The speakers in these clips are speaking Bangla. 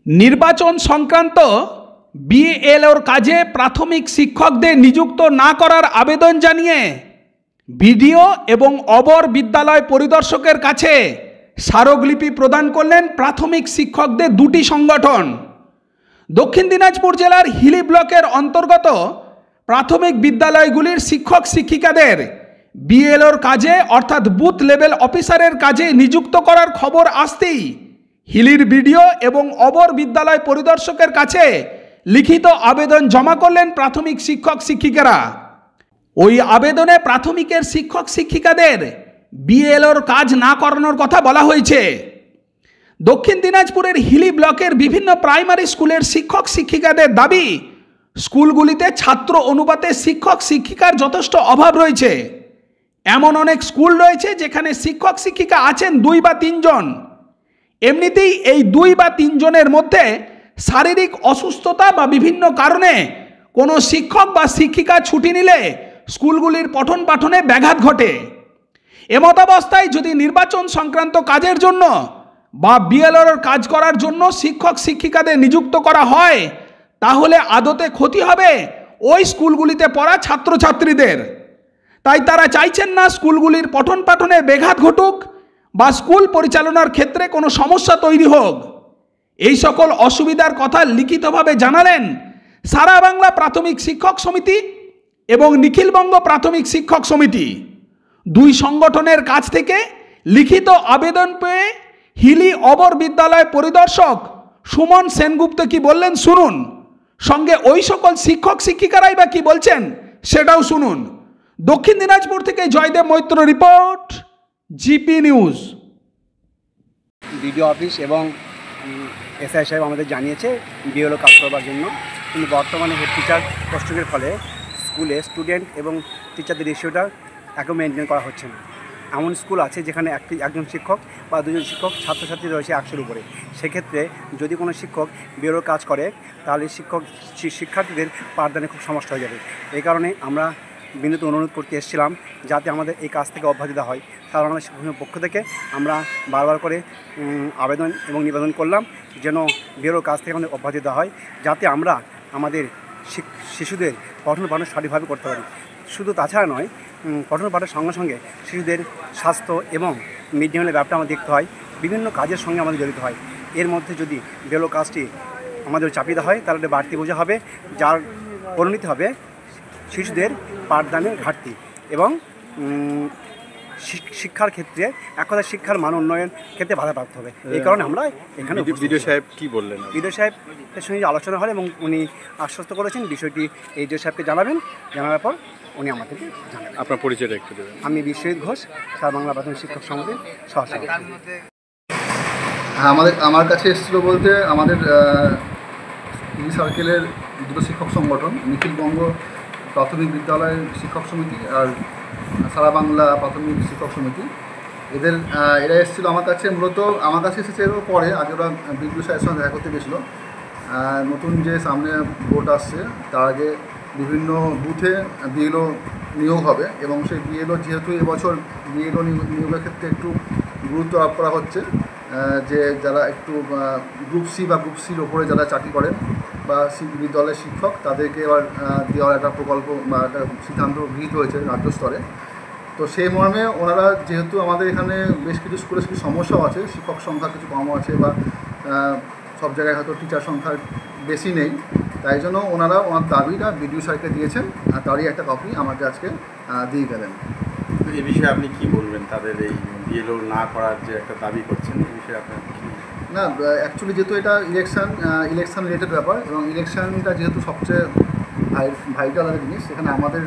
নির্বাচন সংক্রান্ত বিএলওর কাজে প্রাথমিক শিক্ষকদের নিযুক্ত না করার আবেদন জানিয়ে বিডিও এবং অবর বিদ্যালয় পরিদর্শকের কাছে স্মারকলিপি প্রদান করলেন প্রাথমিক শিক্ষকদের দুটি সংগঠন। দক্ষিণ দিনাজপুর জেলার হিলি ব্লকের অন্তর্গত প্রাথমিক বিদ্যালয়গুলির শিক্ষক শিক্ষিকাদের বিএলওর কাজে অর্থাৎ বুথ লেভেল অফিসারের কাজে নিযুক্ত করার খবর আসতেই হিলির বিডিও এবং অবর বিদ্যালয় পরিদর্শকের কাছে লিখিত আবেদন জমা করলেন প্রাথমিক শিক্ষক শিক্ষিকারা। ওই আবেদনে প্রাথমিকের শিক্ষক শিক্ষিকাদের বিএলওর কাজ না করানোর কথা বলা হয়েছে। দক্ষিণ দিনাজপুরের হিলি ব্লকের বিভিন্ন প্রাইমারি স্কুলের শিক্ষক শিক্ষিকাদের দাবি, স্কুলগুলিতে ছাত্র অনুপাতে শিক্ষক শিক্ষিকার যথেষ্ট অভাব রয়েছে। এমন অনেক স্কুল রয়েছে যেখানে শিক্ষক শিক্ষিকা আছেন 2 বা 3 জন। এমনিতেই এই 2 বা 3 জনের মধ্যে শারীরিক অসুস্থতা বা বিভিন্ন কারণে কোনো শিক্ষক বা শিক্ষিকা ছুটি নিলে স্কুলগুলির পঠন পাঠনে ব্যাঘাত ঘটে। এমতাবস্থায় যদি নির্বাচন সংক্রান্ত কাজের জন্য বা বিএলওর কাজ করার জন্য শিক্ষক শিক্ষিকাদের নিযুক্ত করা হয়, তাহলে আদতে ক্ষতি হবে ওই স্কুলগুলিতে পড়া ছাত্রছাত্রীদের। তাই তারা চাইছেন না স্কুলগুলির পঠন পাঠনে ব্যাঘাত ঘটুক বা স্কুল পরিচালনার ক্ষেত্রে কোনো সমস্যা তৈরি হোক। এই সকল অসুবিধার কথা লিখিতভাবে জানালেন সারা বাংলা প্রাথমিক শিক্ষক সমিতি এবং নিখিলবঙ্গ প্রাথমিক শিক্ষক সমিতি। 2 সংগঠনের কাছ থেকে লিখিত আবেদন পেয়ে হিলি অবর বিদ্যালয় পরিদর্শক সুমন সেনগুপ্ত কি বললেন শুনুন, সঙ্গে ওই সকল শিক্ষক শিক্ষিকারাই বা কি বলছেন সেটাও শুনুন। দক্ষিণ দিনাজপুর থেকে Joydev Maitra report, GP news. BDO office এবং এসআই সাহেব আমাদের জানিয়েছে বিএলও কাজ করবার জন্য, কিন্তু বর্তমানে হেড টিচার পোস্টিংয়ের ফলে স্কুলে স্টুডেন্ট এবং টিচারদের রেশিওটা একও মেনটেন করা হচ্ছে না। এমন স্কুল আছে যেখানে একজন শিক্ষক বা 2 জন শিক্ষক ছাত্রছাত্রী রয়েছে 100-র উপরে। সেক্ষেত্রে যদি কোনো শিক্ষক বিএলওর কাজ করে তাহলে শিক্ষার্থীদের পাঠদানে খুব সমস্যা হয়ে যাবে। এই কারণে আমরা বিনীত অনুরোধ করতে এসেছিলাম যাতে আমাদের এই কাজ থেকে অব্যাহতি দেওয়া হয়। সারা বাংলা শিক্ষক পক্ষ থেকে আমরা বারবার করে আবেদন এবং নিবেদন করলাম যেন বিএলওর কাজ থেকে আমাদের অব্যাহতি দেওয়া হয়, যাতে আমরা আমাদের শিশুদের পঠন পাঠন সঠিকভাবে করতে পারি। শুধু তাছাড়া নয়, পঠন পাঠের সঙ্গে সঙ্গে শিশুদের স্বাস্থ্য এবং মিড ডে মিলের ব্যাপারটা আমাদের দেখতে হয়, বিভিন্ন কাজের সঙ্গে আমাদের জড়িত হয়। এর মধ্যে যদি বিএলও কাজটি আমাদের চাপিয়ে দেওয়া হয় তাহলে বাড়তি বোঝা হবে, যার পরিণতি হবে শিশুদের পাঠদানের ঘাটতি এবং শিক্ষার ক্ষেত্রে এক কথায় শিক্ষার মান উন্নয়ন ক্ষেত্রে বাধাপ্রাপ্ত হবে। এই কারণে আমরা এখানে বিডিও সাহেব কী বললেন? বিডিও সাহেবের সঙ্গে আলোচনা হয় এবং উনি আশ্বস্ত করেছেন বিষয়টি এইচডিও সাহেবকে জানাবেন, জানার পর উনি আমাদেরকে জানাবেন। আপনার পরিচয়টা একটু দেবেন। আমি বিশ্বজিৎ ঘোষ, সারা বাংলা প্রাথমিক শিক্ষক সমিতির সহসভাপতি। হ্যাঁ, আমার কাছে এসেছিলো বলতে আমাদের এই সার্কেলের 2 শিক্ষক সংগঠন, নিখিলবঙ্গ প্রাথমিক বিদ্যালয় শিক্ষক সমিতি আর সারা বাংলা প্রাথমিক শিক্ষক সমিতি, এরা এসেছিলো আমার কাছে। মূলত আমার কাছে এসেছে এরও পরে, আগে ওরা বিদ্যুৎ সাহেবের সঙ্গে দেখা করতে গেছিলো। নতুন যে সামনে ভোট আসছে তার আগে বিভিন্ন বুথে বিএলও নিয়োগ হবে এবং সেই বিএলও যেহেতু এবছর বিএলও নিয়োগের ক্ষেত্রে একটু গুরুত্ব আরোপ করা হচ্ছে, যে যারা একটু গ্রুপ সি বা গ্রুপ সির ওপরে যারা চাকরি করেন বা বিদ্যালয়ের শিক্ষক, তাদেরকে এবার দেওয়ার একটা প্রকল্প বা একটা সিদ্ধান্ত গৃহীত হয়েছে রাজ্য স্তরে। তো সেই মর্মে ওনারা, যেহেতু আমাদের এখানে বেশ কিছু স্কুলে কিছু সমস্যাও আছে, শিক্ষক সংখ্যা কিছু কম আছে বা সব জায়গায় হয়তো টিচার সংখ্যা বেশি নেই, তাই জন্য ওনার দাবিটা বিডিও স্যারকে দিয়েছেন আর তারই একটা কপি আমাকে আজকে দিয়ে গেলেন। এই বিষয়ে আপনি কি বলবেন? তাদের এই বিএলও না করার যে একটা দাবি করছেন, এই বিষয়ে আপনার কি? না, অ্যাকচুয়ালি যেহেতু এটা ইলেকশন রিলেটেড ব্যাপার এবং ইলেকশনটা যেহেতু সবচেয়ে ভাইটাল একটা জিনিস, সেখানে আমাদের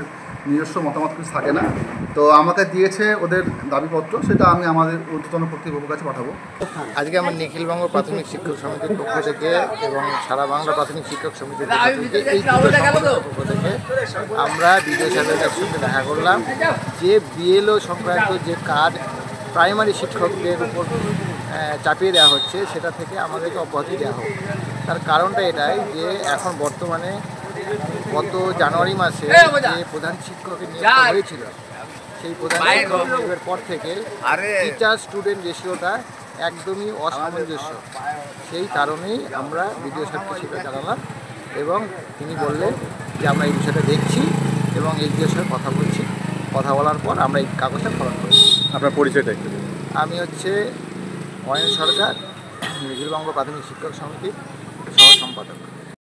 নিজস্ব মতামত কিছু থাকে না। তো আমাকে দিয়েছে ওদের দাবিপত্র, সেটা আমি আমাদের ঊর্ধ্বতন কর্তৃপক্ষের কাছে পাঠাবো। আজকে আমার নিখিলবঙ্গ প্রাথমিক শিক্ষক সমিতির পক্ষ থেকে এবং সারা বাংলা প্রাথমিক শিক্ষক সমিতির পক্ষ থেকে এই পক্ষ থেকে আমরা বিডিও সাহেবের সঙ্গে দেখা করলাম যে বিএলও সংক্রান্ত যে কাজ প্রাইমারি শিক্ষকদের উপর চাপিয়ে দেওয়া হচ্ছে সেটা থেকে আমাদেরকে অব্যাহতি দেওয়া হোক। তার কারণটা এটাই যে এখন বর্তমানে গত জানুয়ারি মাসে যে প্রধান শিক্ষকের নিয়োগ হয়েছিল, সেই প্রধান শিক্ষক নিয়োগের পর থেকে টিচার স্টুডেন্ট রেশিওটা একদমই অসামঞ্জস্য। সেই কারণেই আমরা বিডিও সাহেবকে সেটা জানালাম এবং তিনি বললেন যে আমরা এই বিষয়টা দেখছি এবং এসডিওর সাথে কথা বলছি। কথা বলার পর আমরা এই কাগজটা ফরওয়ার্ড করছি। আপনার পরিচয়টা একটু দিন। আমি হচ্ছে অয়ন সরকার, নিখিলবঙ্গ প্রাথমিক শিক্ষক সমিতির সহ সম্পাদক।